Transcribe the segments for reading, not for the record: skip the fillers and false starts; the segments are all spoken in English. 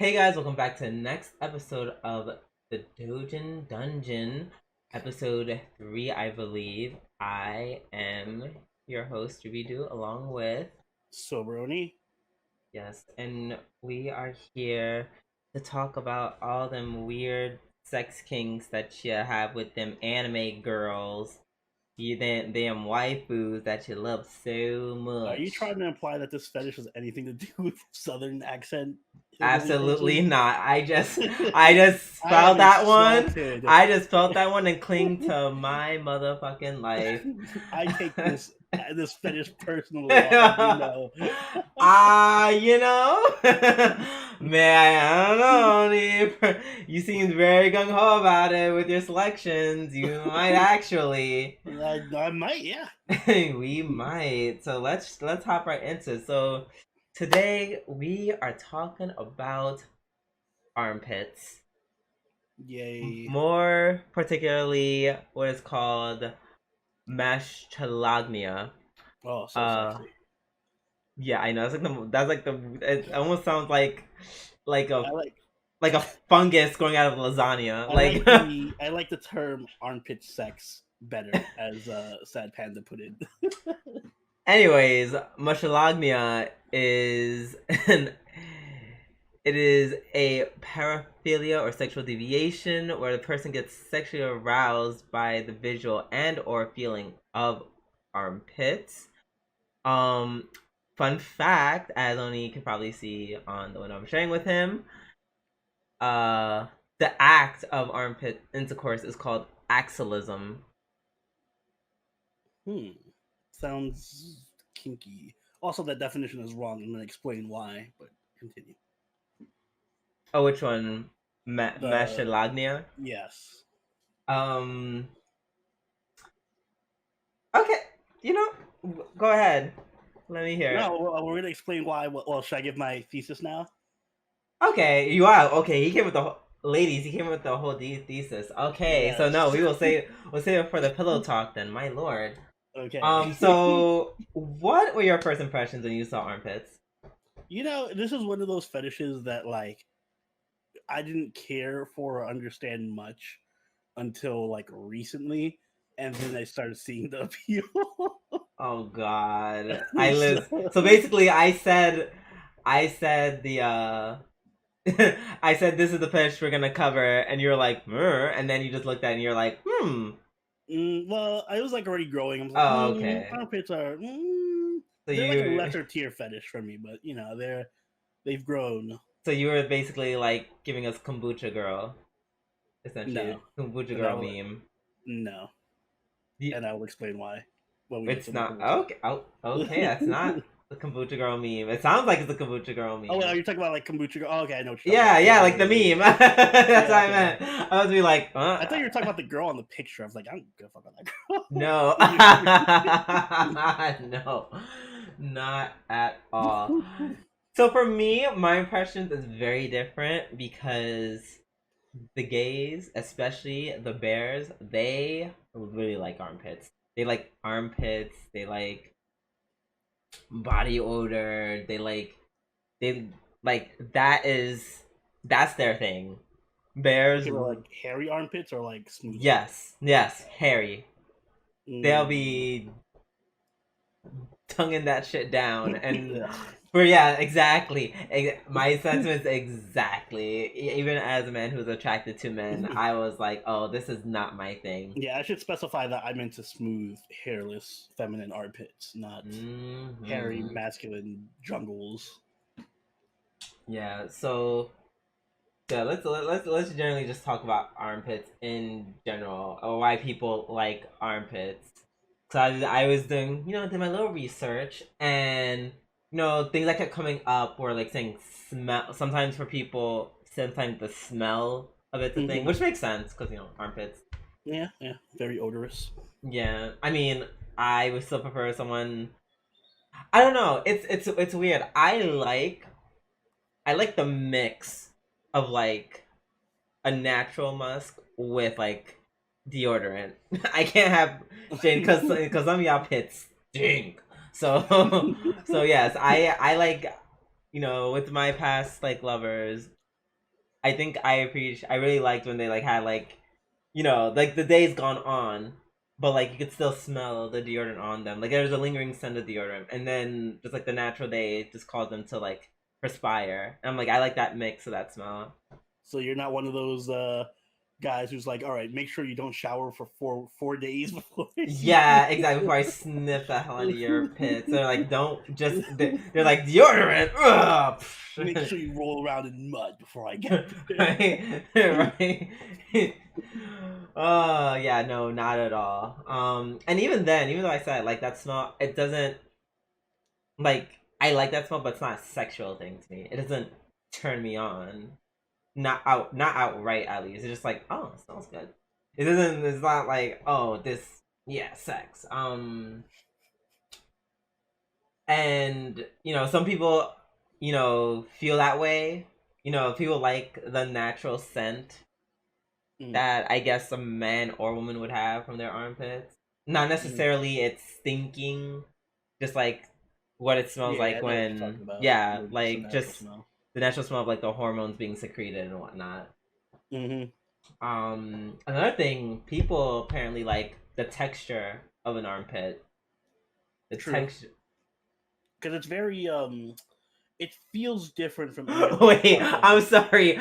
Hey guys, welcome back to the next episode of the DouJin DunJin, episode 3, I believe. I am your host, Rubidu, along with Soberoni. yes, and we are here to talk about all them weird sex kinks that you have with them anime girls, you them waifus that you love so Are you much. trying to imply that this fetish has anything to do with Southern accent hillbilly Absolutely person? not. I just I am felt that one. insulted. I just felt that one and cling to my motherfucking life. I take this fetish personally. I'll have you know. You know, man, I don't know. You seem very gung ho about it with your selections. You might actually. I might, yeah. We might. So let's hop right into it. So today we are talking about armpits. Yay. More particularly, what is called mastolagnia. Oh, so Uh, sexy. yeah, I know. That's like the. It almost sounds like a I like like a fungus growing out of lasagna. I Like, like the term armpit sex better, as Sad Panda put it. anyways, mastolagnia is an it is a paraphilia or sexual deviation where the person gets sexually aroused by the visual and or feeling of armpits. Um, Fun fact, as Oni can probably see on the one I'm sharing with him, uh, the act of armpit intercourse is called axilism. Sounds kinky. Also, that definition is wrong. I'm going to explain why, but continue. Oh, which one? The Mashilagnia? Yes. Um, okay, you know, go ahead. Let me hear it. No, we're going to explain why. Well, should I give my thesis now? Okay, you are okay. He came with the ladies. He came with the whole thesis. Okay, so no, Yes. we'll save it for the pillow talk then. My lord. Okay. So what were your first impressions when you saw armpits? This is one of those fetishes that, like, I didn't care for or understand much until, like, recently. And then I started seeing the appeal. Oh God, So- so basically I said the I said this is the pitch we're gonna cover, and you're like, and then you just looked at it and you're like, Well, I was like already growing. I was like, Oh, okay. armpits are So they're like a you lesser tier fetish for me, but they've grown. so you were basically like giving us kombucha girl, essentially No, kombucha and I girl will meme. no, You, and I will explain why when we get it's to the not kombucha. okay. Oh, okay, that's not the kombucha girl meme. It sounds like it's a kombucha girl Oh, meme. well, you're talking about like kombucha. Oh, okay, I know what you're talking Yeah, about. yeah, like the meme. That's what I Okay. meant. I was be like, I thought you were talking about the girl on the picture. I was like, I don't give a fuck about that No, no, not at all. girl. So for me, my impressions is very different because the gays, especially the bears, they really like armpits. They like armpits. They like body odor. They like that's their thing. Bears, Okay, well, like hairy armpits or like smooth armpits. yes, hairy. They'll Mm. be tonguing that shit down and Ugh. but yeah, exactly. My sentiments exactly. Even as a man who's attracted to men, I was like, "Oh, this is not my thing." Yeah, I should specify that I'm into smooth, hairless, feminine armpits, not hairy, Hmm. masculine jungles. Yeah. So yeah, let's generally just talk about armpits in general, or why people like armpits. So I was doing, did my little research, and things that kept coming up were like saying smell. Sometimes for people, sometimes the smell of it's a thing, Hmm. which makes sense because armpits. Yeah, yeah, very odorous. Yeah, I mean, I would still prefer someone. I don't know. It's weird. I like the mix of like a natural musk with like deodorant. I can't have Jane because some of y'all pits stink. So so yes, I like with my past like lovers. I think I really liked when they like had like, you know, like the day's gone on, but like you could still smell the deodorant on them. Like there's a lingering scent of deodorant, and then just like the natural day just caused them to like perspire. And I'm like, I like that mix of that smell. So you're not one of those guys who's like, all right, make sure you don't shower for four days before. Yeah, exactly. Before I sniff the hell out of your pits, they're like, don't just. They're like deodorant. Ugh. Make sure you roll around in mud before I get there. Right, right. Oh yeah, no, not at all. And even then, even though I said like that smell, it doesn't like I like that smell, but it's not a sexual thing to me. It doesn't turn me on. Not outright at least. It's just like, oh, it smells good. It doesn't. It's not like, oh, this, yeah, sex. And you know, some people, you know, feel that way. You know, people like the natural scent that I guess a man or woman would have from their armpits. Not necessarily it's stinking, just like what it smells Yeah, I like know what you're talking when, about. yeah, The like natural just smell. the natural smell of like the hormones being secreted and whatnot. Mm-hmm. Another thing, people apparently like the texture of an armpit. The True, texture. because it's very it feels different from any other Wait, part of I'm it. sorry.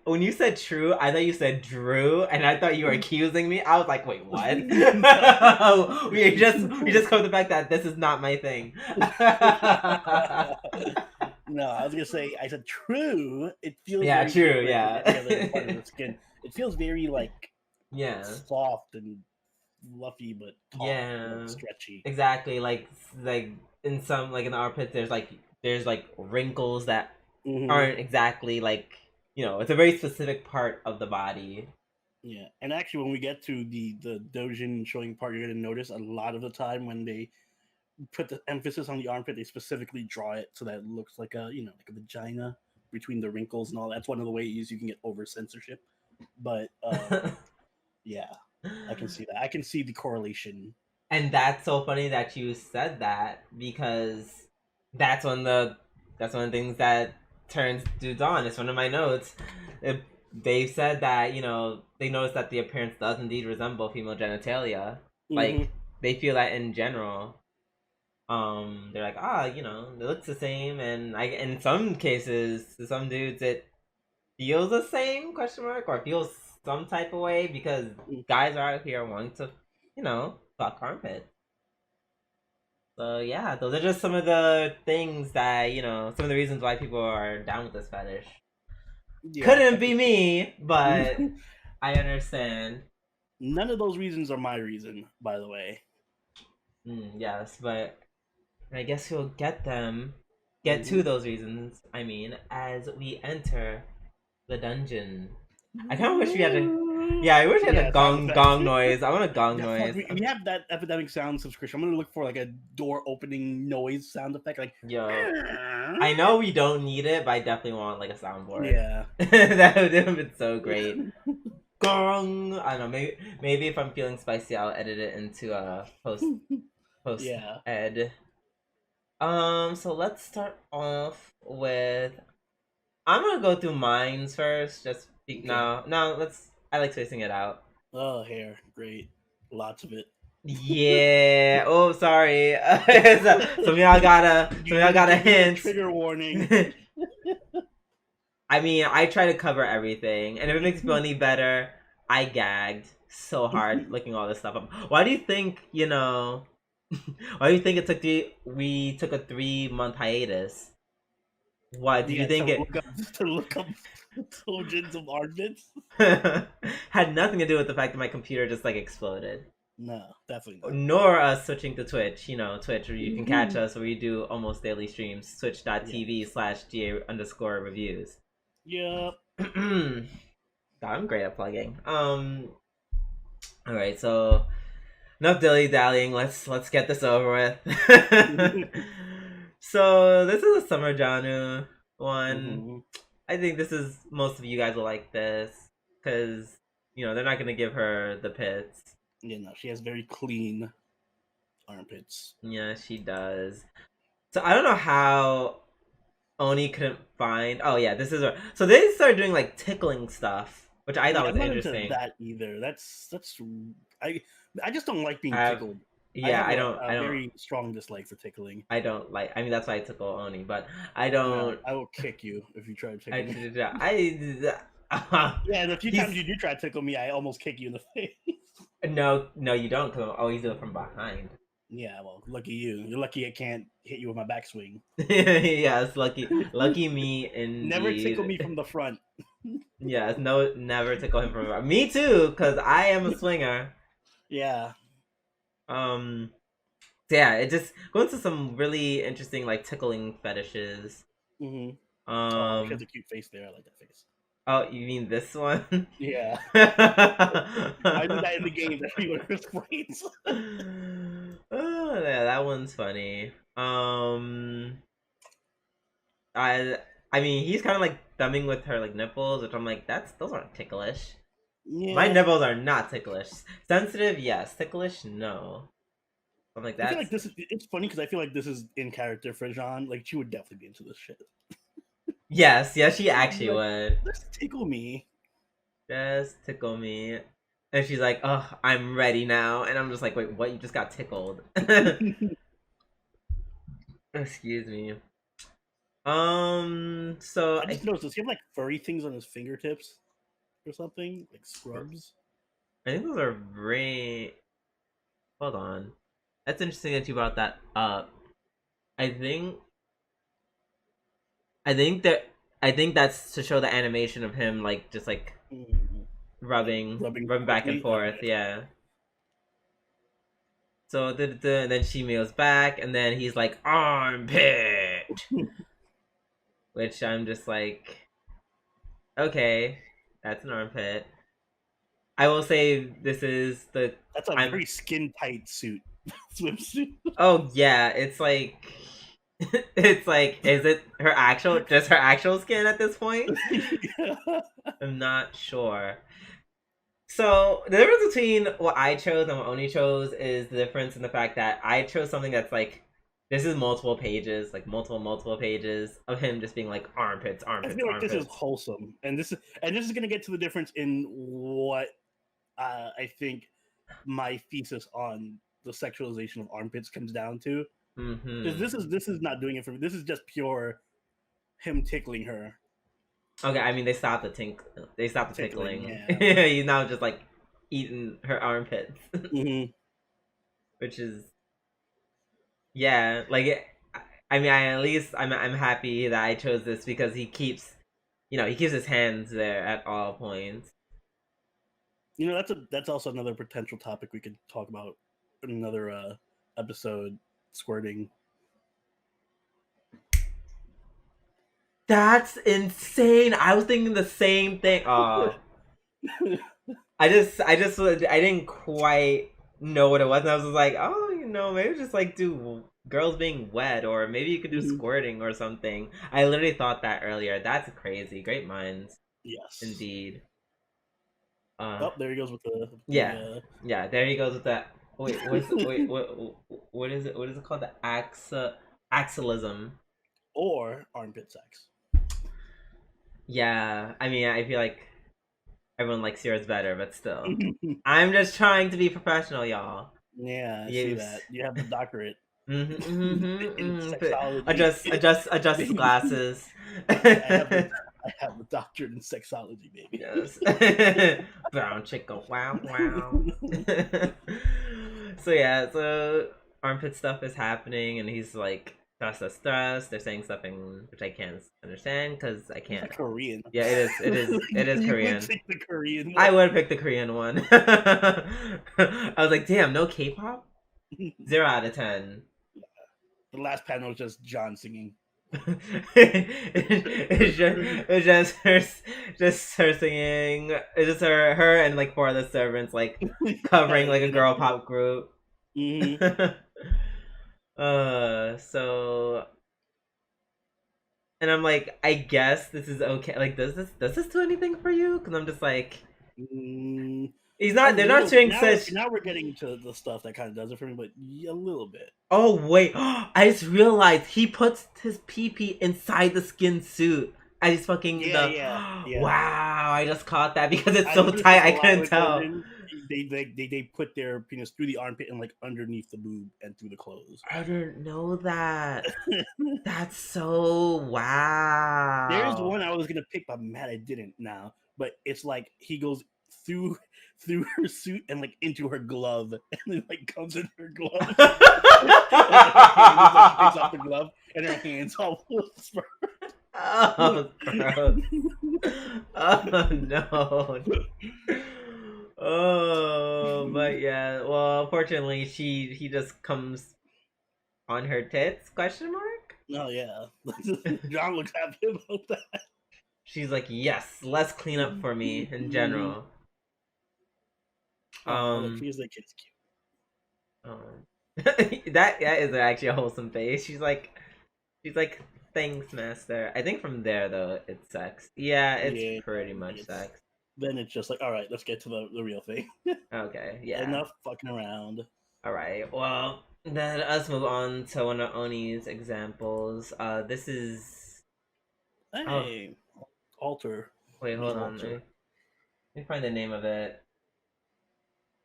When you said true, I thought you said Drew, and I thought you were accusing me. I was like, wait, what? we just come to the fact that this is not my thing. No, I was gonna say I said true. It feels Yeah, very true. different from Yeah. any other part of the skin. It feels very like Yeah. soft and fluffy, but taut, like Yeah. stretchy. Exactly. Like in some like in the armpits, there's like wrinkles that Mm-hmm. aren't exactly like, you know, it's a very specific part of the body. Yeah, and actually, when we get to the DouJin showing part, you're gonna notice a lot of the time when they put the emphasis on the armpit, they specifically draw it so that it looks like a like a vagina between the wrinkles and all. That's one of the ways you can get over censorship. But yeah, I can see that. I can see the correlation. And that's so funny that you said that because that's one of the that's one of the things that turns dudes on. It's one of my notes. They said that, you know, they noticed that the appearance does indeed resemble female genitalia. Mm-hmm. Like they feel that in general. They're like, ah, you know, it looks the same, and I in some cases, to some dudes, it feels the same question mark or feels some type of way because guys are out here wanting to, you know, fuck armpit. So yeah, those are just some of the things that, you know, some of the reasons why people are down with this fetish. Yeah, Couldn't be me, but I understand. none of those reasons are my reason, by the way. Yes, but I guess we'll get to Mm-hmm. those reasons. I mean, as we enter the dungeon. I kind of wish we had a, yeah, I wish we had a Yeah, sound effects. gong noise. I want a gong Yeah, fuck, noise. we have that epidemic sound subscription. I'm gonna look for like a door opening noise sound effect, like. Yo, I know we don't need it, but I definitely want like a soundboard. Yeah. That would have been so great. Gong. I don't know. Maybe if I'm feeling spicy, I'll edit it into a post Yeah. ed. So let's start off with. I'm gonna go through mines first. Okay. No. I like spacing it out. Oh, hair, great, lots of it. Yeah. Oh, sorry. Some of y'all You didn't got a give me a hint. trigger warning. I mean, I try to cover everything, and if it makes you feel any better, I gagged so hard looking all this stuff up. Why do you think, you know? Why do you think we took a 3 month hiatus? Why did you Yeah, think it to look up DouJins of Armpits. had nothing to do with the fact that my computer just like exploded? No, definitely not. Nor us switching to Twitch. You know, Twitch where you can catch us where we do almost daily streams. Yeah. Twitch.tv/GA_reviews. Yep. God, I'm great at plugging. All right, so enough dilly dallying. Let's get this over with. So this is a summer Janu one. Mm-hmm. I think this is most of you guys will like this because you know they're not gonna give her the pits. Yeah, no, she has very clean armpits. Yeah, she does. So I don't know how Oni couldn't find. Oh yeah, this is so they started doing like tickling stuff, which I thought Yeah, was I'm not into interesting. that either. That's I I just don't like being I have, tickled. I yeah, have a I don't, very strong dislike for tickling. I don't like. I mean, that's why I tickle Oni, but I No, don't. I will kick you if you try to tickle me. I Yeah, the few times he's you do try to tickle me, I almost kick you in the face. no, you don't. Cause I'm always do it from behind. Yeah, well, lucky you. You're lucky I can't hit you with my backswing. Yes, lucky me Never tickle indeed. me from the front. Yes, no, never tickle him from behind. Me too, cause I am a swinger. Yeah. Um, so yeah, it just goes into some really interesting like tickling fetishes. hmm Oh, she has Um, a cute face there. I like that face. oh, you mean this one? Yeah. I do that in the game. That's pretty much explains. Oh, yeah, that one's funny. I I mean, he's kind of like thumbing with her like nipples, which I'm like, those aren't ticklish. My Yeah. nipples are not ticklish. Sensitive, yes. Ticklish, no. I'm like, I feel like that's this is. It's funny because I feel like this is in character for Jean. Like she would definitely be into this shit. yes, she actually Like, would. just tickle me. Just tickle me. And she's like, oh, I'm ready now. And I'm just like, wait, what? You just got tickled. Excuse me. So I just noticed. Does he have like furry things on his fingertips or something? Like scrubs? I think those are very. Hold on. That's interesting that you brought that up. I think. I think that. I think that's to show the animation of him, like, just like Mm-hmm. Rubbing rubbing back and quickly. forth. Okay. Yeah. So then she meals back, and then he's like armpit, which I'm just like, okay, that's an armpit. I will say this is the That's a I'm very skin tight suit, swimsuit. oh yeah, it's like it's like is it her actual just her actual skin at this point? Yeah. I'm not sure. So the difference between what I chose and what Oni chose is the difference in the fact that I chose something that's like this is multiple pages, like multiple pages of him just being like armpits, I armpits, feel like this is armpits. wholesome, and this is going to get to the difference in what I think my thesis on the sexualization of armpits comes down to. Because Mm-hmm. this is not doing it for me. This is just pure him tickling her. Okay, I mean they stopped the Tickling, tickling. yeah. He's now just like eating her armpits, Mm-hmm. which is yeah, like I mean I at least I'm happy that I chose this because he keeps he keeps his hands there at all points. You know, that's also another potential topic we could talk about in another episode. Squirting. That's insane. I was thinking the same thing. Oh, I didn't quite know what it was. And I was just like, oh, maybe just like do girls being wet, or maybe you could do Mhm. squirting or something. I literally thought that earlier. That's crazy. Great minds, Yes. indeed. Oh, there he goes with Yeah, yeah. There he goes with that. Wait, what is it? What is it called? The axilism. or armpit sex. Yeah, I mean, I feel like everyone likes yours better, but still. I'm just trying to be professional, y'all. Yeah, I see Use. that. You have the doctorate in Mm-hmm. sexology. Adjust his glasses. I have the I have the doctorate in sexology, baby. Yes. Brown chicken. Wow, wow. So yeah, so armpit stuff is happening, and he's like stress. They're saying stuff in which I can't understand because I It's can't. like Korean. Yeah, it is You would Korean. take the Korean I one. would pick the Korean one. I was like, damn, no K-pop. 0 out of 10. The last panel was just John singing. Just her singing. It's just her and like four other servants like covering like a girl pop group. Mm-hmm. So and I'm like, I guess this is okay. Like, does this do anything for you? Because I'm just like, He's A not. They're not little. showing such. Now we're getting to the stuff that kind of does it for me, but a little bit. Oh wait, I just realized he puts his pee inside the skin suit. I just fucking Yeah. Wow, I just caught that because it's I so noticed tight this a I lot couldn't with tell. DouJin. They put their penis through the armpit and like underneath the boob and through the clothes. I didn't know that. That's so There's wow. one I was gonna pick, but I'm mad I didn't now. But it's like he goes through her suit and like into her glove, and then like comes in her glove. And her hand is like she takes off the glove, and her hands all full of sperm. Oh, gross. Oh no. Oh, but yeah. Well, unfortunately, he just comes on her tits? Question mark. Oh yeah, John looks happy about that. She's like, yes, less cleanup for me in general. Oh, look, here's the kid's cute. That is actually a wholesome face. She's like, thanks, master. I think from there though, it's sex. Yeah, it's pretty much sex. Then it's just like, all right, let's get to the real thing. Okay, yeah. Enough fucking around. All right. Well, then let's move on to one of Oni's examples. This is. Hey, altar. Wait, hold on. Let me find the name of it.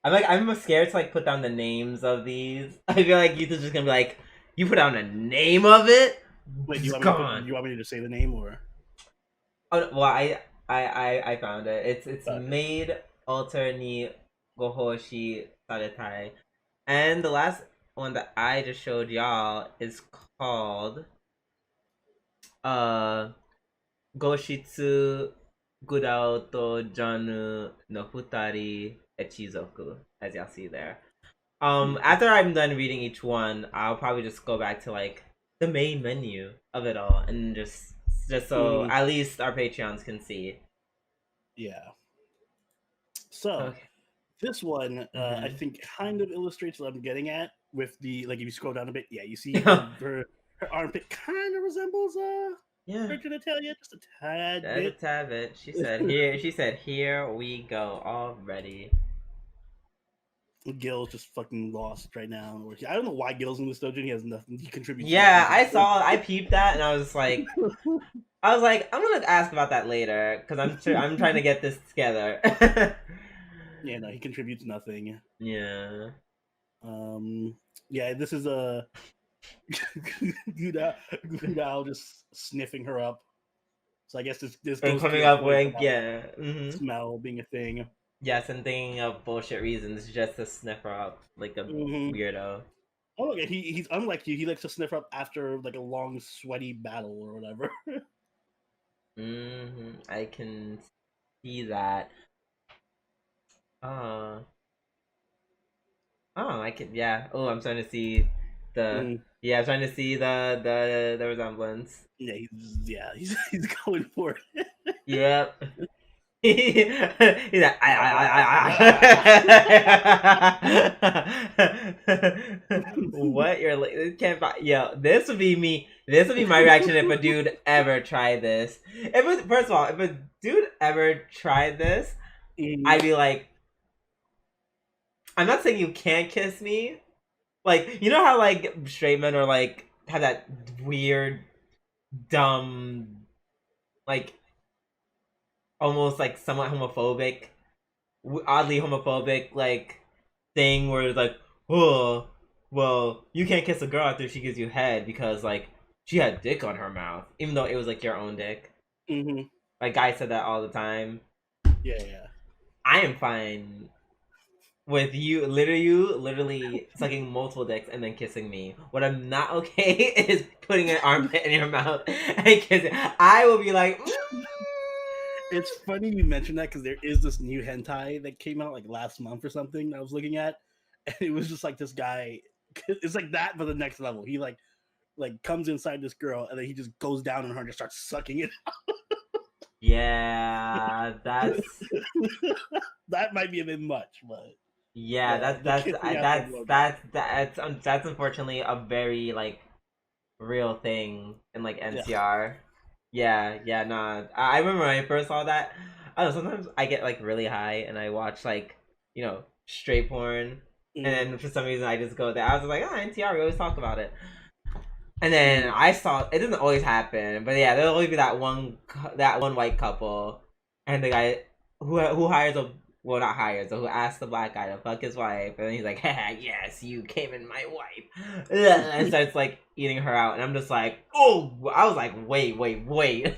I'm scared to like put down the names of these. I feel like Yu's just gonna be like, you put down the name of it. Wait, you want me to say the name or? Oh well, I found it. It's okay. Maid, alter ni Gohoushi, Saretai, and the last one that I just showed y'all is called Goshitsu Gurao to Janu no Futari Echizoku, as y'all see there. After I'm done reading each one, I'll probably just go back to like the main menu of it all and just so at least our Patreons can see. Yeah. So this one I think kind of illustrates what I'm getting at with the like if you scroll down a bit, yeah, you see her armpit kind of resembles her genitalia just a tad bit. A tad bit. She said here we go already. Gil's just fucking lost right now. I don't know why Gil's in this dojo. He has nothing. He contributes. Yeah, I peeped that, and I was like, I'm gonna ask about that later because I'm trying to get this together. Yeah, no, he contributes nothing. Yeah. Yeah, this is a Gudao just sniffing her up. So I guess this goes coming up with smell being a thing. Yes, and thinking of bullshit reasons just to sniff her up like a weirdo. Oh, look, he's unlike you. He likes to sniff her up after like a long, sweaty battle or whatever. I can see that. Oh, I can. Yeah. Oh, I'm starting to see the. Yeah, I'm trying to see the resemblance. Yeah, he's going for it. Yep. He's like, what you're can't buy. Yo, this would be me. This would be my reaction if a dude ever tried this. First of all, if a dude ever tried this, I'd be like, I'm not saying you can't kiss me. Like, you know how like straight men are like have that weird, dumb, like almost like somewhat homophobic, oddly homophobic like thing where it's like, oh, well, you can't kiss a girl after she gives you head because like she had dick on her mouth, even though it was like your own dick. Like guys said that all the time. Yeah. I am fine with you literally sucking multiple dicks and then kissing me. What I'm not okay is putting an armpit in your mouth and kissing. I will be like. It's funny you mentioned that because there is this new hentai that came out like last month or something that I was looking at, and it was just like this guy. It's like that, but the next level. He like comes inside this girl, and then he just goes down on her and just starts sucking it out. Yeah, that's that might be a bit much, but yeah, that's unfortunately a very like real thing in like NCR. Yeah, nah. I remember when I first saw that. I don't know, sometimes I get like really high and I watch like straight porn. And then for some reason I just go there. I was like, NTR, we always talk about it. And then I saw it doesn't always happen, but yeah, there'll always be that one white couple, and the guy who hires not hires, but who asks the black guy to fuck his wife, and then he's like, haha, yes, you came in my wife, and starts like eating her out, and I'm just like, oh, I was like, wait.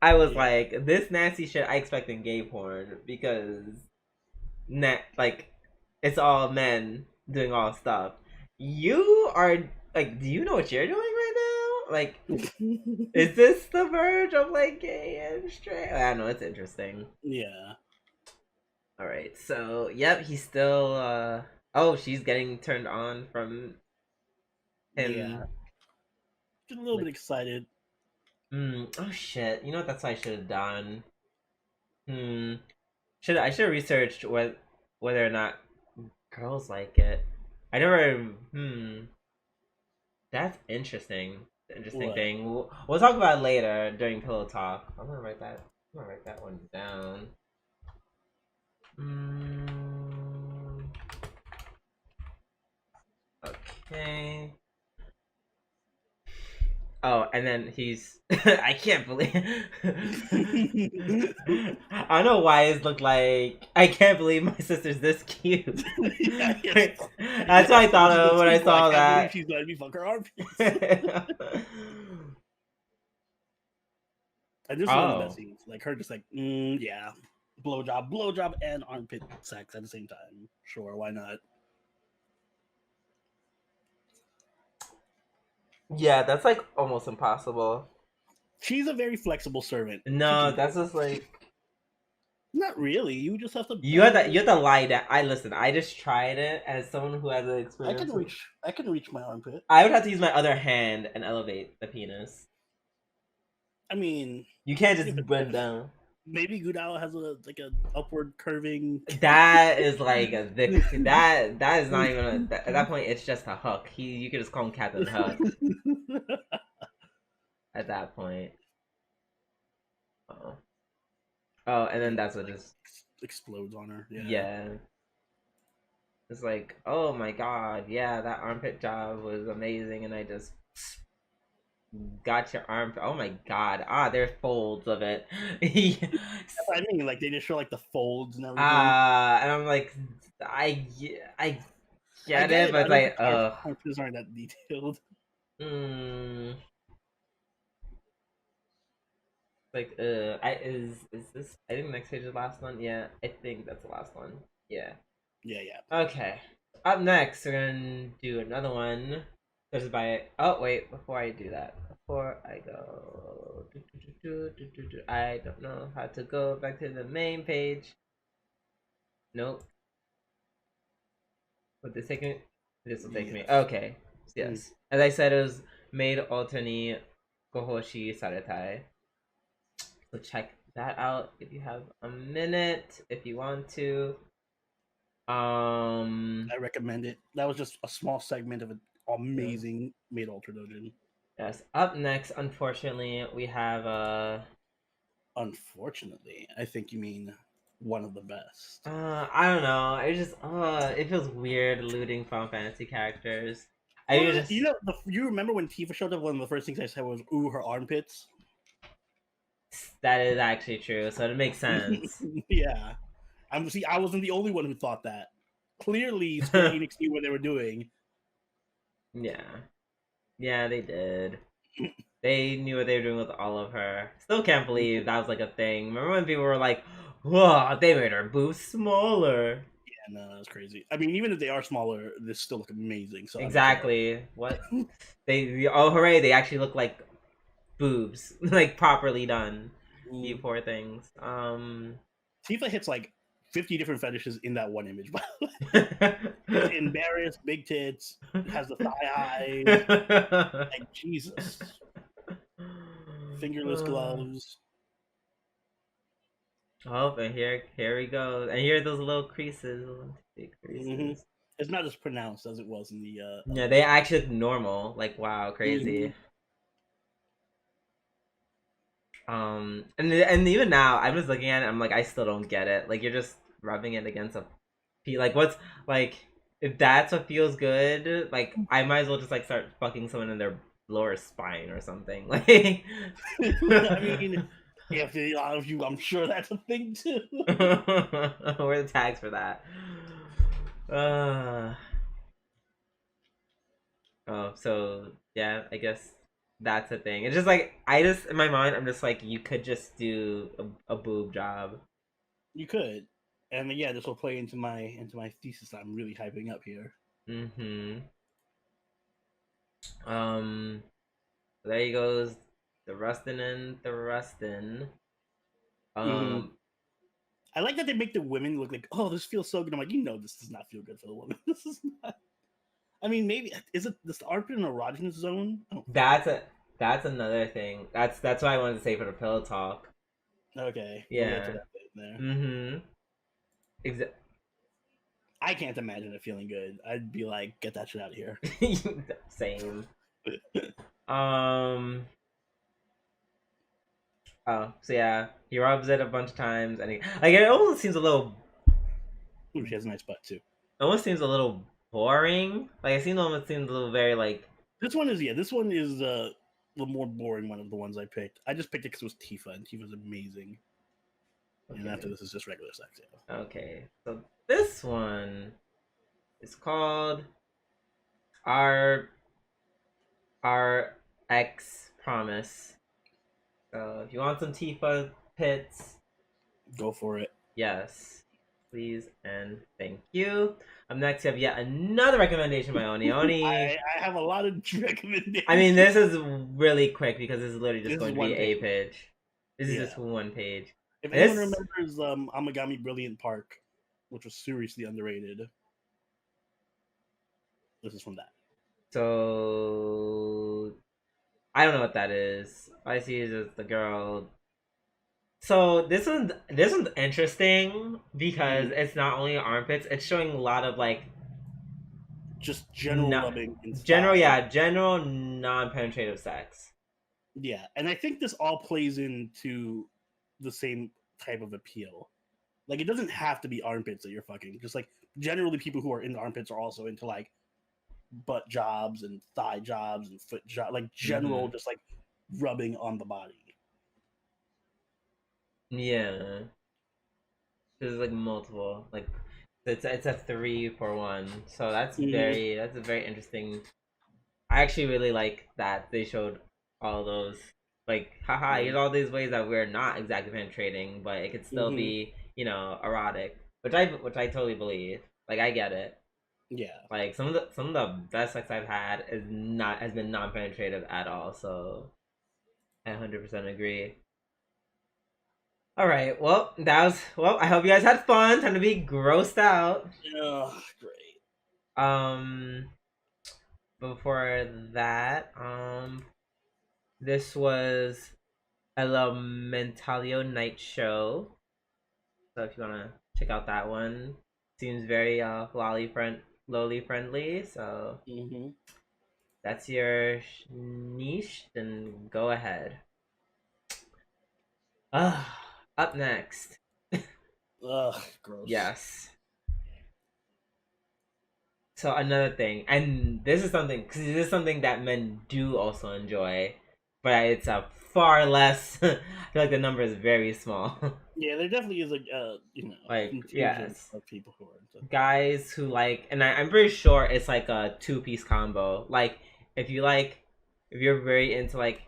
I was like, this nasty shit I expect in gay porn because like it's all men doing all stuff. You are like, do you know what you're doing right now? Like, is this the verge of like gay and straight? I don't know. It's interesting. Yeah. All right. So, yep, he's still. Oh, she's getting turned on from him. Yeah. Just a little bit excited. Oh shit! You know what? That's what I should have done. I should have researched whether or not girls like it. I never. That's interesting. Interesting thing. We'll talk about it later during pillow talk. I'm gonna write that one down. Okay. Oh, and then he's. I can't believe. I don't know why it looked like. I can't believe my sister's this cute. That's what I thought of when I saw that. She's letting me fuck her armpits. And this is one of the best scenes. Like her just like, yeah. Blowjob, and armpit sex at the same time. Sure, why not? Yeah, that's like almost impossible. She's a very flexible servant. No, that's just like not really. You just have to. You have to lie that I just tried it as someone who has an experience. I can reach my armpit. I would have to use my other hand and elevate the penis. I mean, you can't just bend down. Maybe Gudao has an upward curving. That is like that is not even at that point. It's just a hook. You could just call him Captain Hook. At that point. Oh, and then that's what just explodes on her. Yeah. It's like, oh my god, yeah, that armpit job was amazing, and I just got your armpit. Oh my god, there's folds of it. That's what I mean. Like they just show like the folds and everything. And I'm like, I get it, but like, armpits aren't that detailed. Like, is this? I think the next page is the last one. Yeah, I think that's the last one. Yeah. Okay. Up next, we're gonna do another one. This is by. Oh wait, before I do that, before I go, I don't know how to go back to the main page. Nope. Would this take me? This will take me. Okay. Yes. As I said, it was Maid, alternate, Gohoushi, Saretai. So check that out if you have a minute, if you want to. I recommend it. That was just a small segment of an amazing Maid Ultra DouJin. Yes. Up next, unfortunately, we have Unfortunately, I think you mean one of the best. I don't know. It just it feels weird looting Final Fantasy characters. You remember when Tifa showed up? One of the first things I said was, "Ooh, her armpits." That is actually true, so it makes sense. Yeah. I wasn't the only one who thought that. Clearly, Square Enix knew what they were doing. Yeah. Yeah, they did. They knew what they were doing with all of her. Still can't believe that was like a thing. Remember when people were like, whoa, they made her boobs smaller. Yeah, no, that's crazy. I mean, even if they are smaller, they still look amazing. So exactly. What? Hooray, they actually look like boobs. Like properly done. You poor things. Tifa hits like 50 different fetishes in that one image. Embarrassed, big tits, has the thigh highs. Like Jesus. Fingerless gloves. Oh, and here he goes. And here are those little creases. It's not as pronounced as it was in the yeah, they actually look normal. Like wow, crazy. And even now, I'm just looking at it. I'm like, I still don't get it. Like you're just rubbing it against a like what's like if that's what feels good, like I might as well just like start fucking someone in their lower spine or something. Like I mean, if they of you, I'm sure that's a thing too. where are the tags for that? Oh, so yeah, I guess that's a thing. It's just like I just in my mind, I'm just like you could just do a boob job. You could, and yeah, this will play into my thesis. I'm really hyping up here. Mm-hmm. Um, there he goes, the Rustin and the Rustin. Mm-hmm. Um, I like that they make the women look like, oh, this feels so good. I'm like, you know, this does not feel good for the woman. This is not. I mean, maybe is it this Armpit an erogenous zone? I don't that's a that's another thing. That's what I wanted to say for the pillow talk. Okay, we'll get to Yeah. that bit there. Mm-hmm. I can't imagine it feeling good. I'd be like, get that shit out of here. Same. Um. Oh, so yeah, he rubs it a bunch of times, and he like it almost seems a little. Ooh, she has a nice butt too. Almost seems a little boring. Like it almost seems a little very like. This one is the more boring one of the ones I picked. I just picked it because it was Tifa, and Tifa's amazing. Okay. And after this is just regular sex. Yeah. Okay, so this one is called our X Promise. So if you want some Tifa pits, Go for it. yes, please and thank you. Up next, you have yet another recommendation by Oni. Oni. I have a lot of recommendations. I mean, this is really quick because this is literally just This going is to be one a page. page. This is Yeah. just one page. If This- anyone remembers Amagami Brilliant Park, which was seriously underrated, this is from that. So I don't know what that is. All I see is just the girl. So this one's interesting because it's not only armpits; it's showing a lot of like Just general rubbing and general, style. yeah, general non-penetrative sex. Yeah, and I think this all plays into the same type of appeal. Like, it doesn't have to be armpits that you're fucking. Just like generally, people who are into armpits are also into like butt jobs and thigh jobs and foot jobs, like general, just like rubbing on the body. Yeah, there's like multiple like it's a 3 for 1. So that's a very interesting. I actually really like that they showed all those like haha here's all these ways that we're not exactly penetrating but it could still be erotic, which I totally believe. Like I get it. Yeah, like some of the best sex I've had has been non-penetrative at all, so I 100% agree. All right, well I hope you guys had fun. Time to be grossed out. oh, great. Before that, this was Elementalio Night Show. So if you wanna check out that one, seems very lowly friendly. So that's your niche. Then go ahead. Up next. Ugh, gross. Yes. So another thing, and this is something that men do also enjoy, but it's a far less. I feel like the number is very small. Yeah, there definitely is like contingent of people who are into guys who like, and I'm pretty sure it's like a 2-piece combo. Like if you're very into like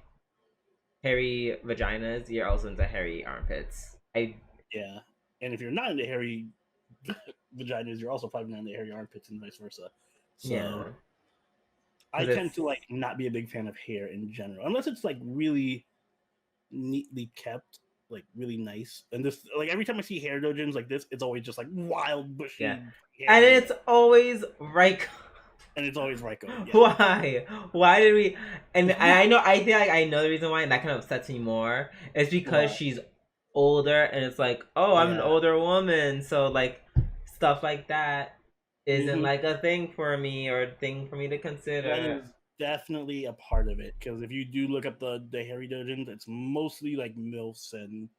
hairy vaginas, you're also into hairy armpits. Yeah, and if you're not into hairy vaginas, you're also probably not into hairy armpits and vice versa. So yeah. I tend to like not be a big fan of hair in general, unless it's like really neatly kept, like really nice. And this, like every time I see hair DouJins like this, it's always just like wild bushy hair. And it's always Raiko. And it's always Raiko. Yeah. Why did we? And I think I know the reason why, and that kind of upsets me more. It's because she's older, and it's like, oh, I'm an older woman, so like stuff like that isn't like a thing for me or a thing for me to consider. That is definitely a part of it, because if you do look up the hairy DouJins, it's mostly like MILFs and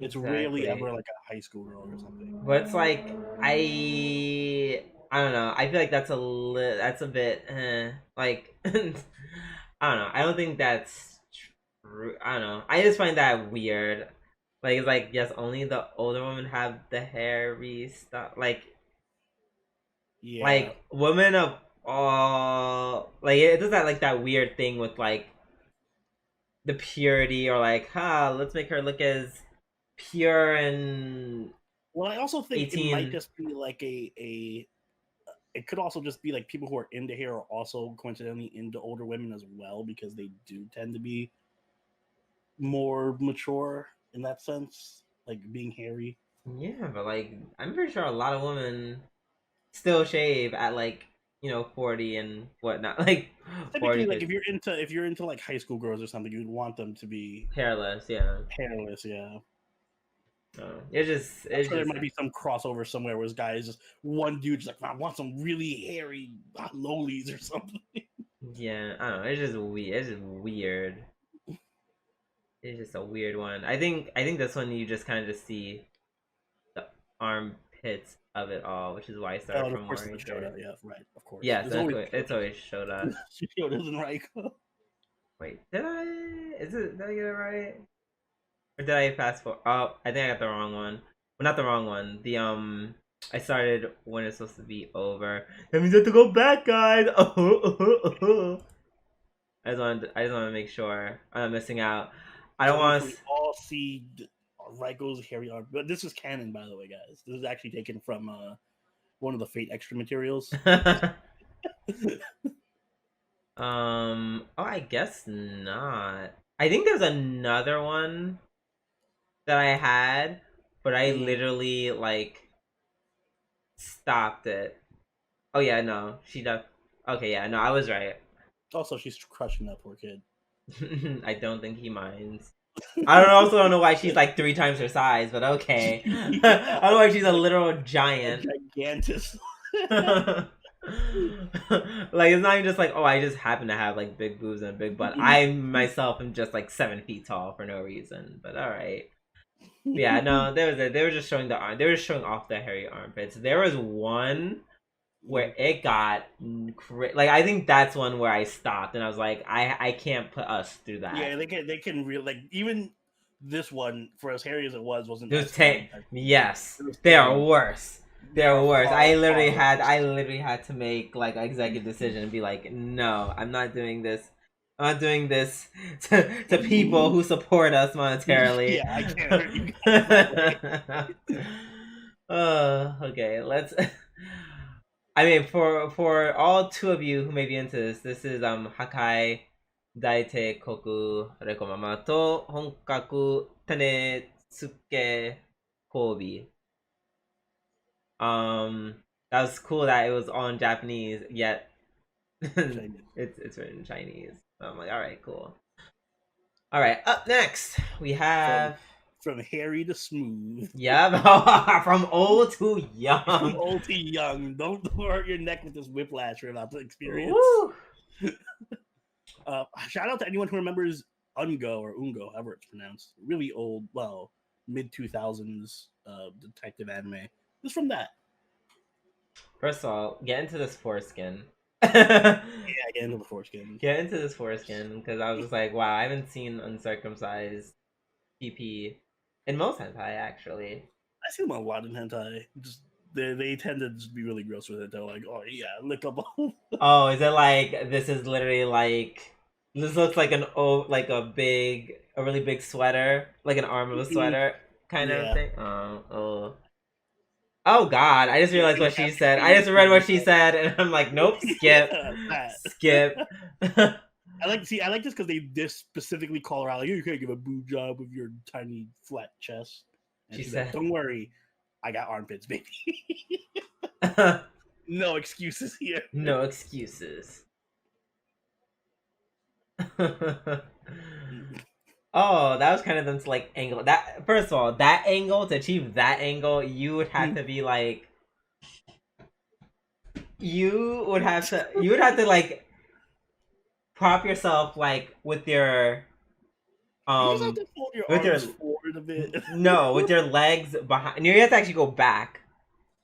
It's rarely Exactly. ever like a high school girl or something. But it's like I don't know. I feel like that's a bit like I don't know. I don't think that's true. I don't know. I just find that weird. Like it's like yes, only the older women have the hairy stuff. Yeah. Like women of all like it does that like that weird thing with like the purity or like let's make her look as pure and Well, I also think it might 18. just be like a. It could also just be like people who are into hair are also coincidentally into older women as well because they do tend to be more mature in that sense, like being hairy. Yeah, but like I'm pretty sure a lot of women still shave at like 40 and whatnot, like Typically, 40, like 50, if you're into like high school girls or something, you'd want them to be hairless. Yeah, hairless. Yeah, I'm it's sure there just might be some crossover somewhere where this guy is just one dude's like, I want some really hairy lolies or something. yeah. I don't know. It's just weird. It's just weird. It's just a weird one. I think this one you just kind of just see the armpits of it all, which is why I Oh, started and of from course it's the Morita. Shoda. Yeah, right. Of course, Yes, there's always it's always showed up. Shodas and Raiko. Wait, did I? Did I get it right? Or did I fast forward? Oh, I think I got the wrong one. Well, not the wrong one. I started when it's supposed to be over. That means I have to go back, guys. I just want to make sure I'm not missing out. I don't So want we all see Raiko's hairy arm. But this is canon, by the way, guys. This is actually taken from one of the Fate extra materials. to. Oh, I guess not. I think there's another one that I had, but I literally like stopped it. Oh yeah, no, she does. Okay, yeah, no, I was right. Also, she's crushing that poor kid. I don't think he minds. Also don't know why she's like 3 times her size, but okay. I don't know why she's a literal giant. A gigantus. Like it's not even just like I just happen to have like big boobs and a big butt. I myself am just like 7 feet tall for no reason. But all right. Yeah, no, they were just showing the arm. They were just showing off the hairy armpits. There was one where it got like I think that's one where I stopped and I was like I can't put us through that. Yeah, they can really like even this one for as hairy as it wasn't. There's yes, they tame. are worse. They're worse. I literally had to make like an executive decision and be like, no, I'm not doing this. I'm not doing this to people who support us monetarily. Yeah, I can't hurt you guys. Okay, let's. I mean, for all 2 of you who may be into this, this is Hakai Daite Koku Rekomama to Honkaku Tenetsuke Kobi. That was cool that it was all in Japanese, yet it's written in Chinese. So I'm like, all right, cool. All right, up next we have from hairy to smooth. Yeah, from old to young. From old to young. Don't hurt your neck with this whiplash you're about to experience. Shout out to anyone who remembers Ungo or Ungo, however it's pronounced. Really old, well, mid 2000s detective anime. Just from that. First of all, get into this foreskin. Yeah, get into the foreskin. Get into this foreskin because I was just like, wow, I haven't seen uncircumcised PP in most hentai actually. I see them a lot in hentai. Just they tend to just be really gross with it. They're like, oh yeah, lick up all. Oh, is it like this is literally like this looks like a really big sweater, like an arm of a sweater kind of thing. Oh God! I just realized what she said. I just read what she said, and I'm like, nope, skip, skip. I like this because they just specifically call her out. Like, you can't give a boob job with your tiny flat chest. And she said, "Don't worry, I got armpits, baby." No excuses here. No excuses. Oh, that was kind of them to like angle that. First of all, that angle to achieve that angle, you would have to be like, you would have to like prop yourself like with your you just have to hold your arms forward forward a bit. No, with your legs behind. You have to actually go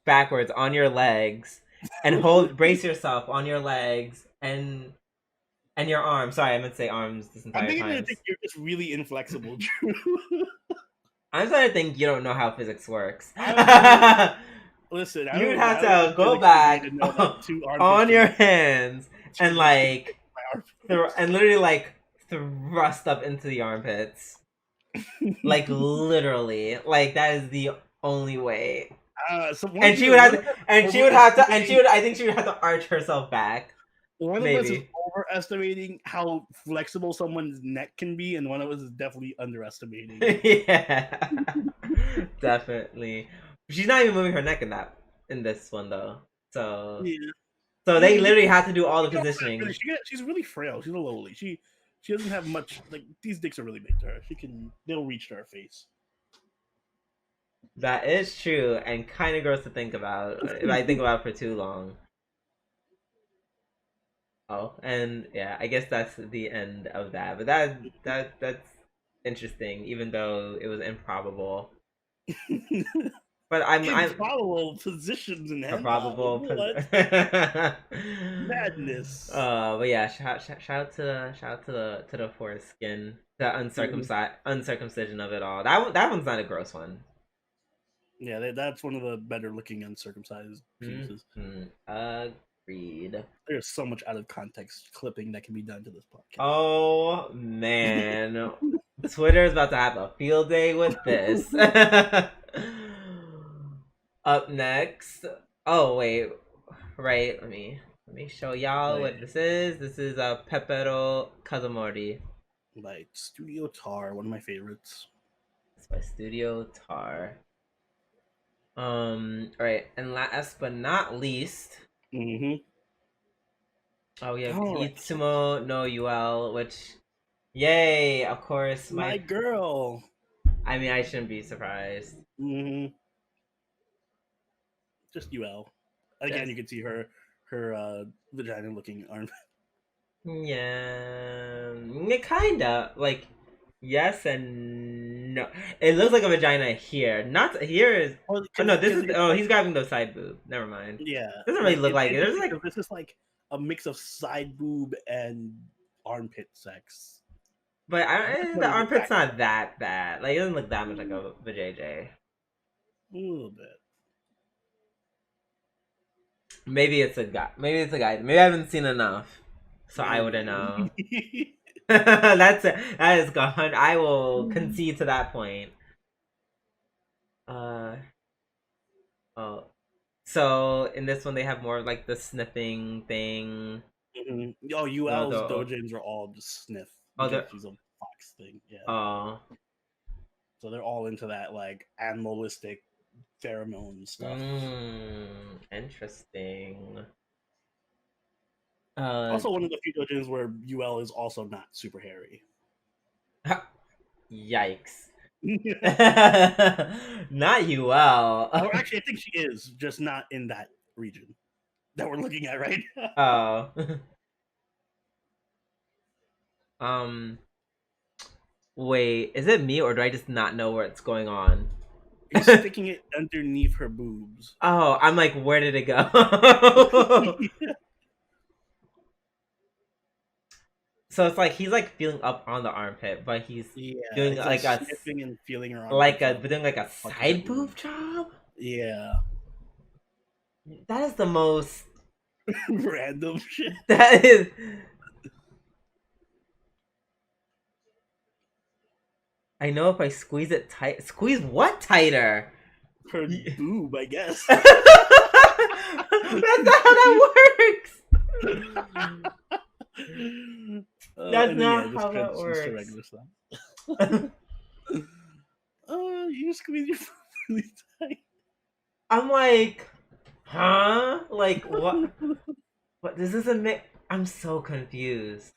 backwards on your legs, and brace yourself on your legs and your arms. Sorry, I meant to say arms this I'm entire beginning time. to think you're just really inflexible, I'm starting to think you don't know how physics works. Listen, You would have to go back on your hands and like and literally like thrust up into the armpits. Like literally, like that is the only way. And she would have to, I think she would have to arch herself back. One of us is overestimating how flexible someone's neck can be, and one of us is definitely underestimating. Yeah, definitely. She's not even moving her neck in this one though. So yeah. So they literally have to do all the positioning. She's really frail. She's a lowly. She doesn't have much. Like these dicks are really big to her. They'll reach to her face. That is true, and kind of gross to think about if I think about it for too long. Oh, and yeah, I guess that's the end of that. But that's interesting, even though it was improbable. But I'm improbable positions in improbable madness. But yeah, shout out to the foreskin, the uncircumcision of it all. That one's not a gross one. Yeah, that's one of the better looking uncircumcised pieces. Agreed. There's so much out of context clipping that can be done to this podcast. Oh man, Twitter is about to have a field day with this. Up next. Oh wait, right. Let me show y'all what this is. This is Peropero Kazamori by Studio Tar, one of my favorites. It's by Studio Tar. Alright, and last but not least, oh, we have Itsumo no Yuel, which, yay, of course, my girl. I mean, I shouldn't be surprised. Just Yuel. Again, you can see her vagina-looking arm. Yeah, kinda like. Yes and no. It looks like a vagina here. Not here is. Oh no, this is. Oh, he's grabbing the side boob. Never mind. Yeah, doesn't really look like it. There's like this is like a mix of side boob and armpit sex. But the armpit's not that bad. Like it doesn't look that much like a vajayjay. A little bit. Maybe it's a guy. Maybe I haven't seen enough, so I wouldn't know. That is gone. I will concede to that point. Oh, so in this one they have more of like the sniffing thing. Oh, Yuel's DouJins are all just sniff. Oh, she's a fox thing. Yeah. Oh. So they're all into that like animalistic pheromone stuff. Interesting. Also, one of the few DouJins where Yuel is also not super hairy. Yikes. Not Yuel. Oh, actually, I think she is, just not in that region that we're looking at right now. Oh. Wait, is it me or do I just not know what's going on? He's sticking it underneath her boobs. Oh, I'm like, where did it go? So it's like he's like feeling up on the armpit, but he's doing like a sniffing and feeling her doing like a side boob job. Yeah, that is the most random shit. That is. I know if I squeeze it tight. Squeeze what tighter? Her boob, I guess. That's not how that works. That's not how that works. You squeeze your really tight. I'm like, huh? Like what? What? This doesn't make. I'm so confused.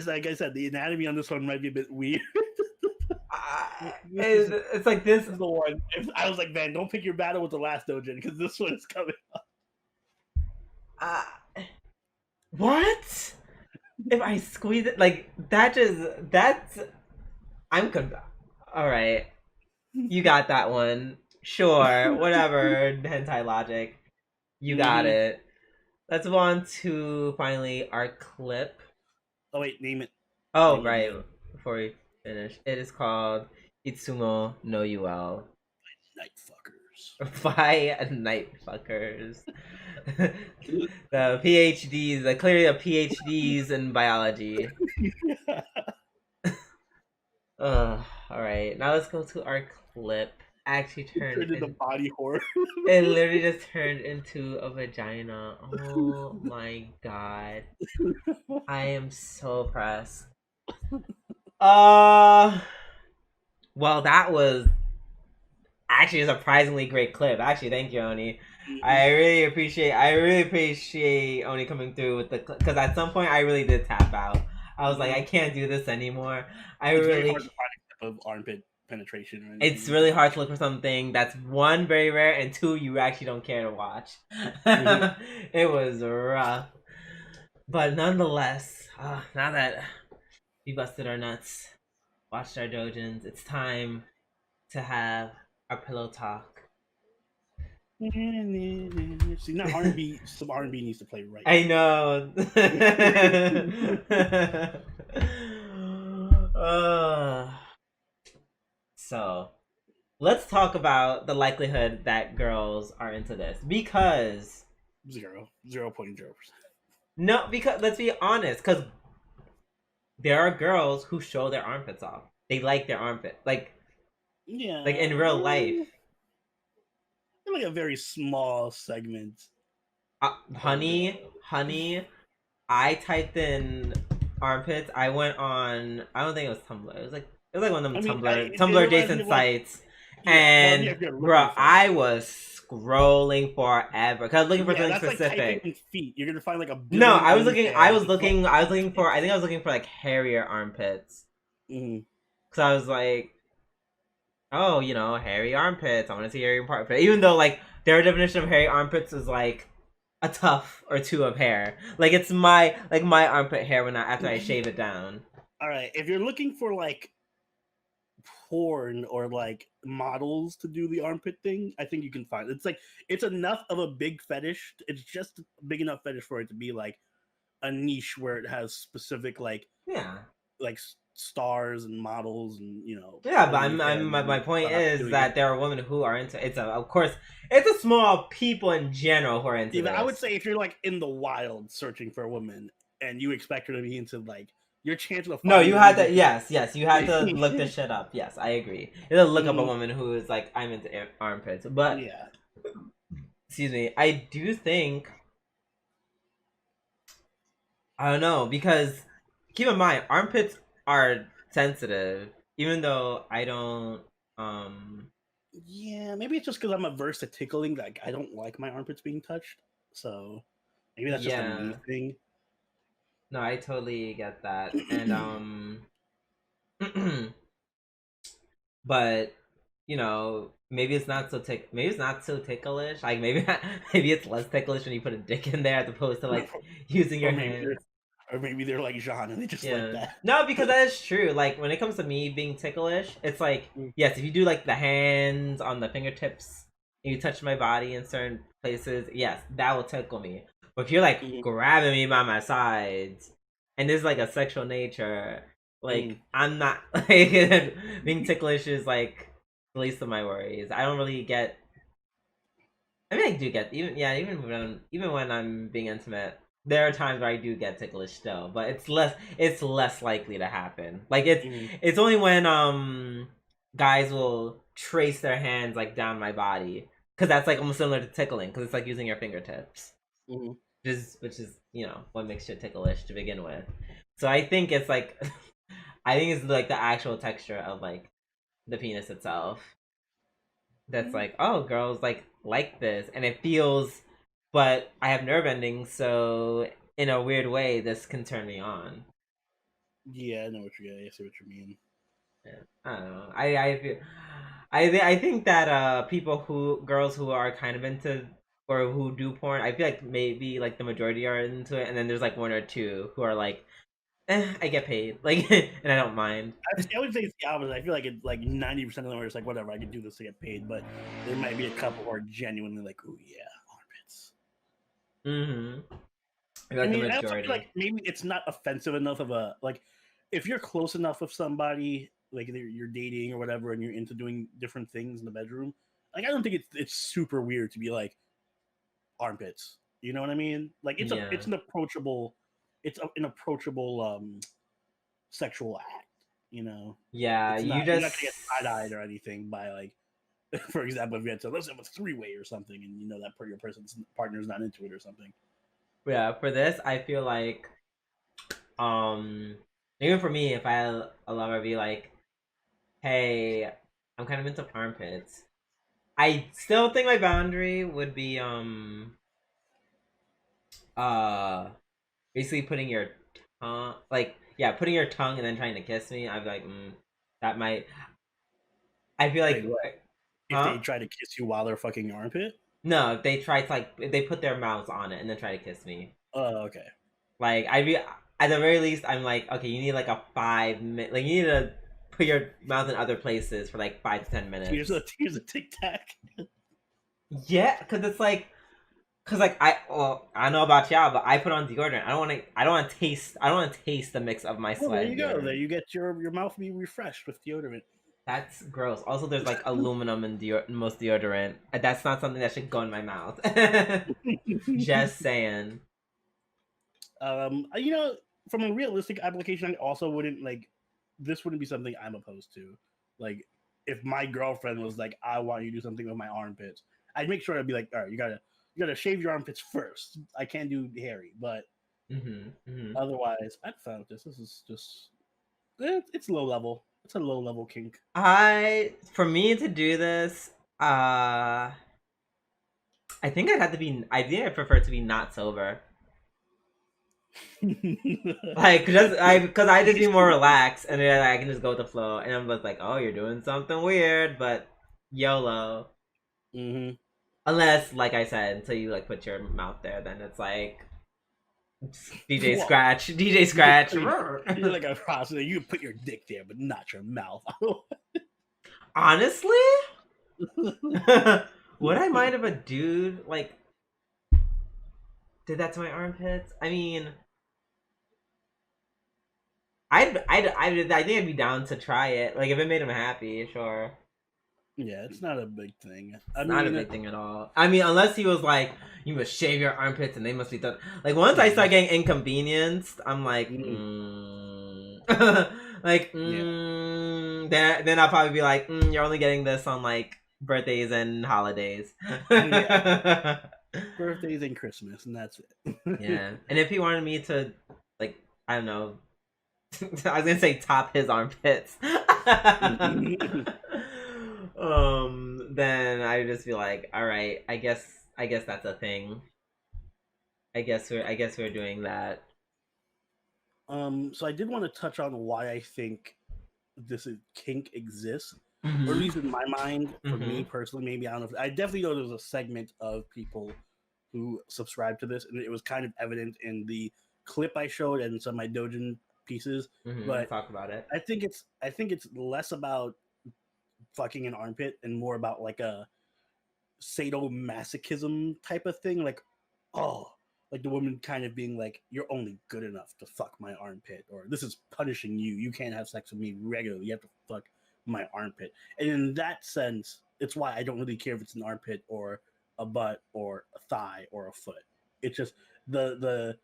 Like I said, the anatomy on this one might be a bit weird. It's like this is the one. I was like, man, don't pick your battle with the last DouJin because this one is coming up. What? If I squeeze it like that, that's I'm confused. All right. You got that one. Sure, whatever. Hentai logic. You got Hmm. it. Let's move on to finally our clip. Oh wait, name it. Oh, Name it right. again. Before we finish, it is called Itsumo no Yuel Night fuckers. by Night Fuckers. The PhDs, clearly the PhDs in biology. All right, now let's go to our clip. Actually, turned Turned into in. body horror. It literally just turned into a vagina. Oh my god, I am so pressed. Uh, well, that was actually a surprisingly great clip. Actually, thank you, Oni. I really appreciate Oni coming through with the because at some point I really did tap out. I was like, I can't do this anymore. I It's very really hard to find a clip of armpit penetration or It's anything to really hard to watch. look for something that's one, very rare, and two, you actually don't care to watch. Hmm. It was rough. But nonetheless, now that we busted our nuts, watched our DouJins, it's time to have our pillow talk. See, now R&B, some R&B needs to play right I now. know. uh, so, let's talk about the likelihood that girls are into this. Because, 0.0%. no, because let's be honest, because there are girls who show their armpits off. They like their armpit. Like Yeah, in real life. like a very small segment of girls. Honey, I typed in armpits. I went on. I don't think it was Tumblr. It was like one of them I mean, Tumblr it reminds me adjacent of like, sites. yeah, well, yeah, And if you're bro, looking for it. I was scrolling forever because I was looking for Yeah, something that's like typing specific. in feet. You're gonna find like a No, billion I was looking. I OnlyFans was with like looking. I was looking for. I pics. think I was looking for like hairier armpits. Mm-hmm. Because I was like, oh, hairy armpits. I want to see hairy armpits. Even though like their definition of hairy armpits is like a tuft or two of hair. Like it's my armpit hair when after I shave it down. All right, if you're looking for like porn or like models to do the armpit thing, I think you can find it's like it's enough of a big fetish. It's just a big enough fetish for it to be like a niche where it has specific Yeah. like stars and models and Yeah, but my OnlyFans point spots is doing it. that there are women who are into it's of course it's a small people in general who are into Even I would this. say if you're like in the wild searching for a woman and you expect her to be into like your chance of No, finding you a had woman to. Yes, you had to look this shit up. Yes, I agree. You had to look up a Mhm. woman who is like I'm into armpits, but Yeah. excuse me, I do think I don't know because keep in mind armpits are sensitive, even though I don't. Yeah, maybe it's just because I'm averse to tickling. Like I don't like my armpits being touched, so maybe that's just a me Yeah, thing. no, I totally get that, and but maybe it's not so maybe it's not so ticklish. Like maybe maybe it's less ticklish when you put a dick in there as opposed to like using your or maybe hands. they're or maybe they're like Jean and they just like Yeah. that. No, because that is true. Like when it comes to me being ticklish, it's like yes, if you do like the hands on the fingertips and you touch my body in certain places, yes, that will tickle me. But if you're like Mhm, grabbing me by my sides and there's like a sexual nature, like mhm. I'm not like being ticklish is like the least of my worries. I don't really get I mean, I do get even when I'm being intimate, there are times where I do get ticklish still, but it's less likely to happen. Like it's Mhm, it's only when guys will trace their hands like down my body because that's like almost similar to tickling because it's like using your fingertips, mhm. which is what makes shit ticklish to begin with. So I think it's like I think it's like the actual texture of like the penis itself that's Mm, like, oh, girls like this, and it feels, but I have nerve endings, so in a weird way, this can turn me on. yeah, I know what you're. I see what you mean. Yeah. I don't know. I think that girls who are kind of into or who do porn, I feel like maybe like the majority are into it, and then there's like one or two who are like I get paid, like, and I don't mind. I would say it's the opposite. I feel like it's like 90% of them are just like, whatever, I can do this to get paid. But there might be a couple who are genuinely like, oh yeah, armpits. Mm-hmm. I Like the mean, I also feel majority. like maybe it's not offensive enough of a like, if you're close enough with somebody, like you're dating or whatever, and you're into doing different things in the bedroom. Like, I don't think it's super weird to be like armpits. You know what I mean? Like, Yeah. it's an approachable, an approachable sexual act. You know, Yeah, it's you not, you're not just gonna get side eyed or anything by like, for example, if you had to let's have a 3-way or something, and you know that your person's partner's not into it or something. yeah, for this I feel like um even for me if a lover be like, hey, I'm kind of into armpits, I still think my boundary would be uh basically putting your tongue, like, yeah, putting your tongue and then trying to kiss me. I'd be like, that might, I feel Wait, like, what? If huh? they try to kiss you while they're fucking your armpit? No, if they try to, like, if they put their mouths on it and then try to kiss me. Oh, okay. Like, I'd be, at the very least, I'm like, okay, you need like a 5 minute, like, you need to put your mouth in other places for like 5 to 10 minutes. Here's a tic tac. Yeah, because it's like, cause like I don't know about y'all, but I put on deodorant. I don't want to taste. I don't want to taste the mix of my Well, there sweat you and go. There deodorant. you get your mouth be refreshed with deodorant. That's gross. Also, there's like aluminum in most deodorant. That's not something that should go in my mouth. Just saying. You know, from a realistic application, I also wouldn't like. This wouldn't be something I'm opposed to. Like, if my girlfriend was like, "I want you to do something with my armpits," I'd make sure I'd be like, "All right, you gotta shave your armpits first. I can't do hairy, but otherwise, I'd fine with this. This is just it's low level. It's a low level kink." For me to do this, I think I'd have to be. I think I prefer to be not sober. Like, because I just be more relaxed, and then I can just go with the flow, and I'm just like, oh, you're doing something weird, but YOLO. Mm-hmm. Unless, like I said, until you like put your mouth there, then it's like DJ Well, Scratch, DJ you could Scratch. put you're like a prostitute. You can put your dick there, but not your mouth. Honestly, would I mind if a dude like did that to my armpits? I mean, I think I'd be down to try it. Like if it made him happy, sure. Yeah, it's not a big thing. I It's not a mean, big thing at all. I mean, unless he was like, you must shave your armpits and they must be done. Like once I yeah, start getting inconvenienced, I'm like, mm, like, yeah. then I'll probably be like, you're only getting this on like birthdays and holidays. Yeah, birthdays and Christmas, and that's it. Yeah, and if he wanted me to, like, I don't know, I was gonna say top his armpits. Then I would just be like, all right, I guess that's a thing. I guess we're doing that. So I did want to touch on why I think this is, kink exists, or at Mhm. least in my mind, for me Mhm. personally. Maybe I don't know. I definitely know there's a segment of people who subscribe to this, and it was kind of evident in the clip I showed and some of my DouJin pieces. Mhm. But Talk about it. I think it's less about fucking an armpit and more about like a sadomasochism type of thing. Like, oh, like the woman kind of being like, "You're only good enough to fuck my armpit," or "This is punishing you. You can't have sex with me regularly. You have to fuck my armpit." And in that sense, it's why I don't really care if it's an armpit or a butt or a thigh or a foot. It's just the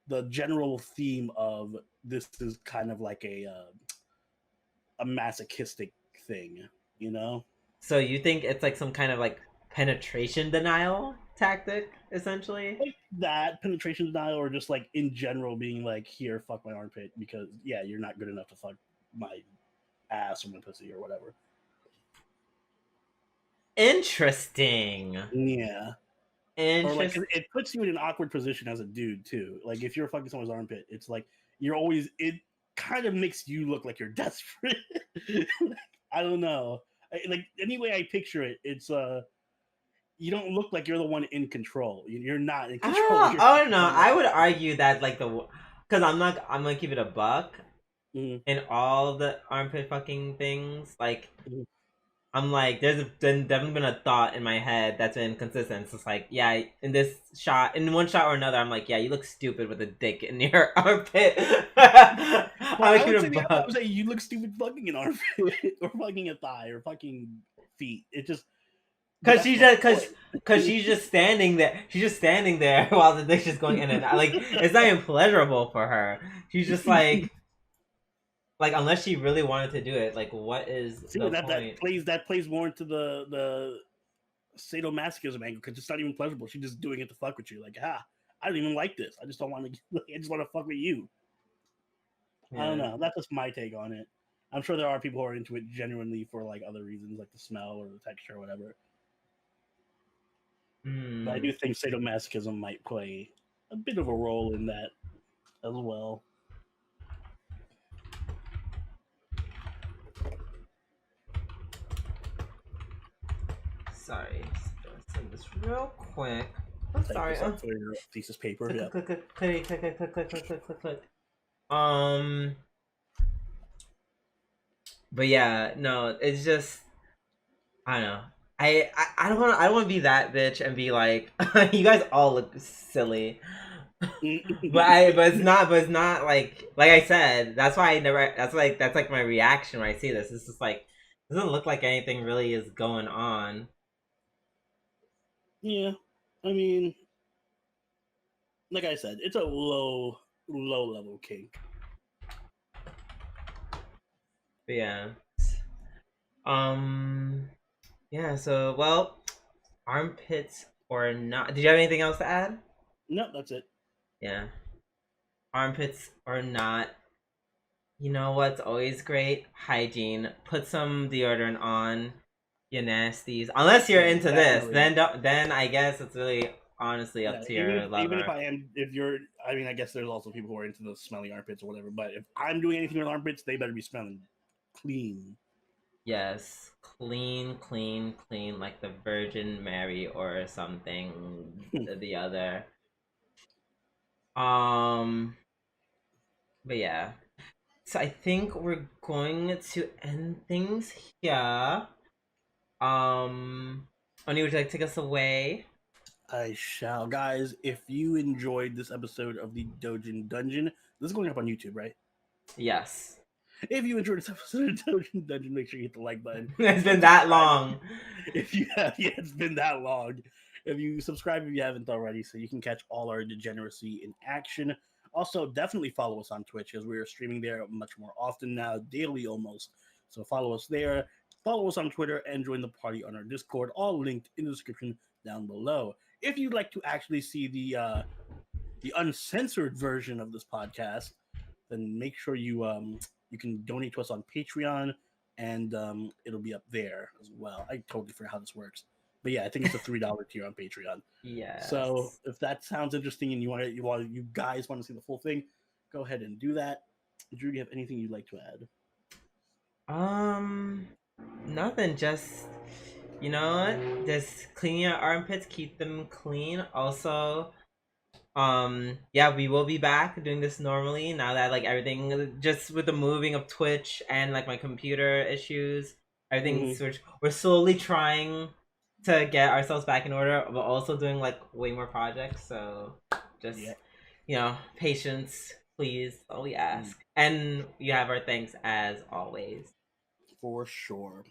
the general theme of this is kind of like a masochistic thing, you know? So you think it's like some kind of like penetration denial tactic, essentially? Like that penetration denial, or just like in general being like, "Here, fuck my armpit," because yeah, you're not good enough to fuck my ass or my pussy or whatever. Interesting. Yeah, or like Interest. it puts you in an awkward position as a dude too. Like if you're fucking someone's armpit, it's like you're always, it kind of makes you look like you're desperate. I don't know. Like any way I picture it, it's you don't look like you're the one in control. You're not in control. Oh, You're oh no, fucking I would argue that like because I'm gonna keep it a buck. Mhm, In all the armpit fucking things, like mhm. I'm like, definitely been a thought in my head that's been consistent. It's just like, yeah, in this shot, in one shot or another, I'm like, yeah, you look stupid with a dick in your armpit. I'm Well, gonna I keep would it a say the I buck. would say you look stupid fucking an armpit or fucking a thigh or fucking feet. It just, but Cause that's she's the just point. cause she's just standing there. She's just standing there while the dick's just going in and out. Like it's not even pleasurable for her. She's just like unless she really wanted to do it. Like what is See, the that point? plays more into the sadomasochism angle because it's not even pleasurable. She's just doing it to fuck with you. Like, I don't even like this. I just don't want to. I just want to fuck with you. I don't Yeah. know. That's just my take on it. I'm sure there are people who are into it genuinely for like other reasons, like the smell or the texture or whatever. But I Hmm. do think sadomasochism might play a bit of a role in that as well. Sorry. Just send this real quick. I'm Type sorry. this up for your thesis paper. Click, Yeah. click, click, click, click, click, click, click, click, click, click, click. But yeah, no, it's just I don't know. I don't want to be that bitch and be like, you guys all look silly. But it's not like I said. That's why I never. That's like my reaction when I see this. It's just like it doesn't look like anything really is going on. Yeah. I mean, like I said, it's a low level kink. But yeah. Um. Yeah. So well, armpits or not. Did you have anything else to add? No, that's it. Yeah. Armpits or not. You know what's always great? Hygiene. Put some deodorant on. You nasties. Unless you're Yeah, into this, definitely. then I guess it's really honestly Yeah, up to your even if lover. I am, if you're, I mean, I guess there's also people who are into the smelly armpits or whatever. But if I'm doing anything with armpits, they better be smelling clean. Yes. Clean, clean, clean, like the Virgin Mary or something. The other. Um. But yeah. So I think we're going to end things here. Oni, would you like to take us away? I shall, guys. If you enjoyed this episode of the DouJin DunJin, this is going up on YouTube, right? Yes. If you enjoyed this episode of DouJin DunJin, make sure you hit the like button It's been and that subscribe. long. If you have, yeah, it's been that long. If you subscribe if you haven't already, so you can catch all our degeneracy in action. Also, definitely follow us on Twitch as we are streaming there much more often now, daily almost. So follow us there. Follow us on Twitter and join the party on our Discord, all linked in the description down below. If you'd like to actually see the uncensored version of this podcast, then make sure you can donate to us on Patreon, and it'll be up there as well. I totally forgot how this works, but yeah, I think it's a $3 tier on Patreon. So Yes. if that sounds interesting and you guys want to see the full thing, go ahead and do that. Drew, do you have anything you'd like to add? Um, Nothing. Just you know what? Just clean your armpits. Keep them clean. Also, yeah, we will be back doing this normally now that like everything just with the moving of Twitch and like my computer issues, everything's Mm-hmm. we're slowly trying to get ourselves back in order, but also doing like way more projects. So just Yeah, patience, please. All we mm, ask, and you have our thanks as always. for sure.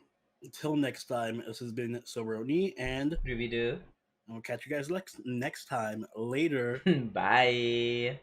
Until next time, this has been Soberoni, and Ruby do. I'll catch you guys next time. Later. Bye.